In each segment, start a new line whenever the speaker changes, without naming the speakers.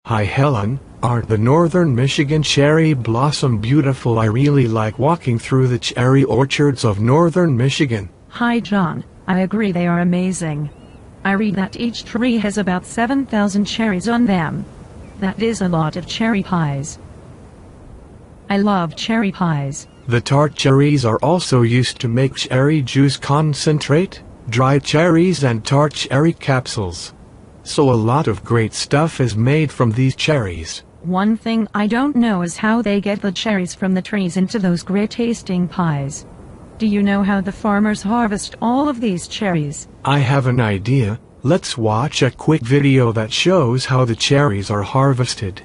Hi Helen, aren't the northern Michigan cherry blossom beautiful? I really like walking through the cherry orchards of northern Michigan.
Hi John, I agree they are amazing. I read that each tree has about 7,000 cherries on them. That is a lot of cherry pies. I love cherry pies.
The tart cherries are also used to make cherry juice concentrate, dried cherries and tart cherry capsules. So a lot of great stuff is made from these cherries.
One thing I don't know is how they get the cherries from the trees into those great tasting pies. Do you know how the farmers harvest all of these cherries?
I have an idea. Let's watch a quick video that shows how the cherries are harvested.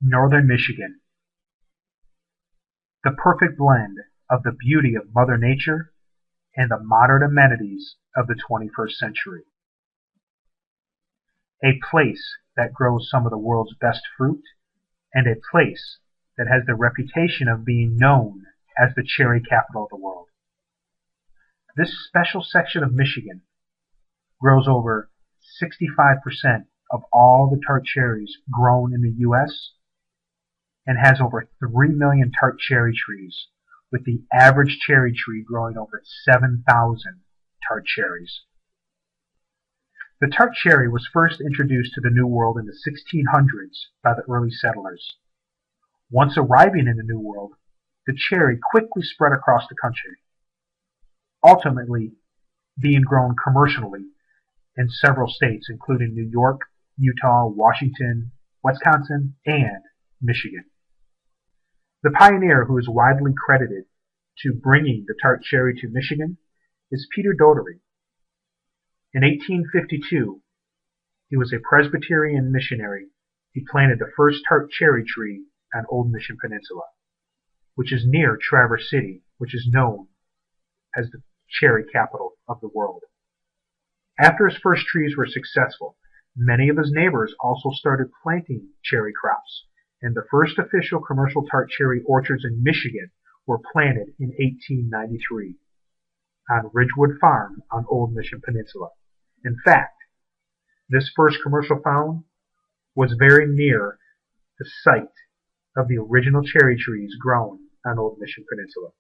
Northern Michigan. The perfect blend of the beauty of Mother Nature and the modern amenities of the 21st century. A place that grows some of the world's best fruit, and a place that has the reputation of being known as the cherry capital of the world. This special section of Michigan grows over 65% of all the tart cherries grown in the U.S. and has over 3 million tart cherry trees, with the average cherry tree growing over 7,000 tart cherries. The tart cherry was first introduced to the New World in the 1600s by the early settlers. Once arriving in the New World, the cherry quickly spread across the country, ultimately being grown commercially in several states, including New York, Utah, Washington, Wisconsin, and Michigan. The pioneer who is widely credited to bringing the tart cherry to Michigan is Peter Doherty. In 1852, he was a Presbyterian missionary. He planted the first tart cherry tree on Old Mission Peninsula, which is near Traverse City, which is known as the cherry capital of the world. After his first trees were successful, many of his neighbors also started planting cherry crops, and the first official commercial tart cherry orchards in Michigan were planted in 1893 on Ridgewood Farm on Old Mission Peninsula. In fact, this first commercial farm was very near the site of the original cherry trees grown on Old Mission Peninsula.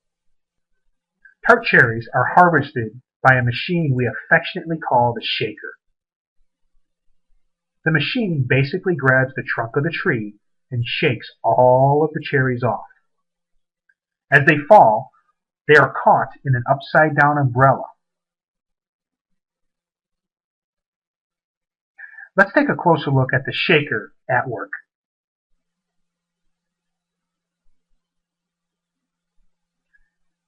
Tart cherries are harvested by a machine we affectionately call the shaker. The machine basically grabs the trunk of the tree and shakes all of the cherries off. As they fall, they are caught in an upside-down umbrella. Let's take a closer look at the shaker at work.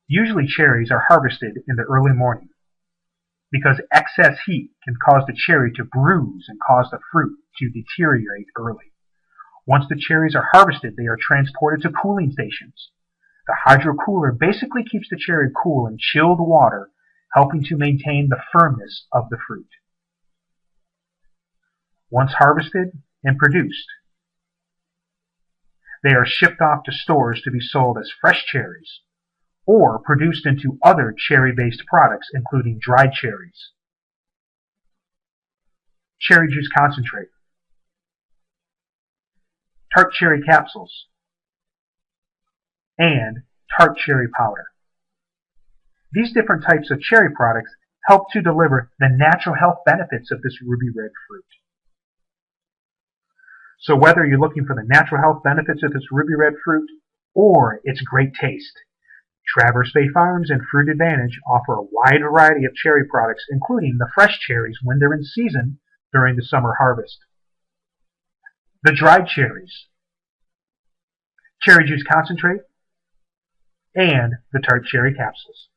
Usually cherries are harvested in the early morning because excess heat can cause the cherry to bruise and cause the fruit to deteriorate early. Once the cherries are harvested, they are transported to cooling stations. The hydro cooler basically keeps the cherry cool in chilled water, helping to maintain the firmness of the fruit. Once harvested and produced, they are shipped off to stores to be sold as fresh cherries or produced into other cherry-based products, including dried cherries, cherry juice concentrate, tart cherry capsules, and tart cherry powder. These different types of cherry products help to deliver the natural health benefits of this ruby red fruit. So whether you're looking for the natural health benefits of this ruby red fruit or its great taste, Traverse Bay Farms and Fruit Advantage offer a wide variety of cherry products, including the fresh cherries when they're in season during the summer harvest, the dried cherries, cherry juice concentrate, and the tart cherry capsules.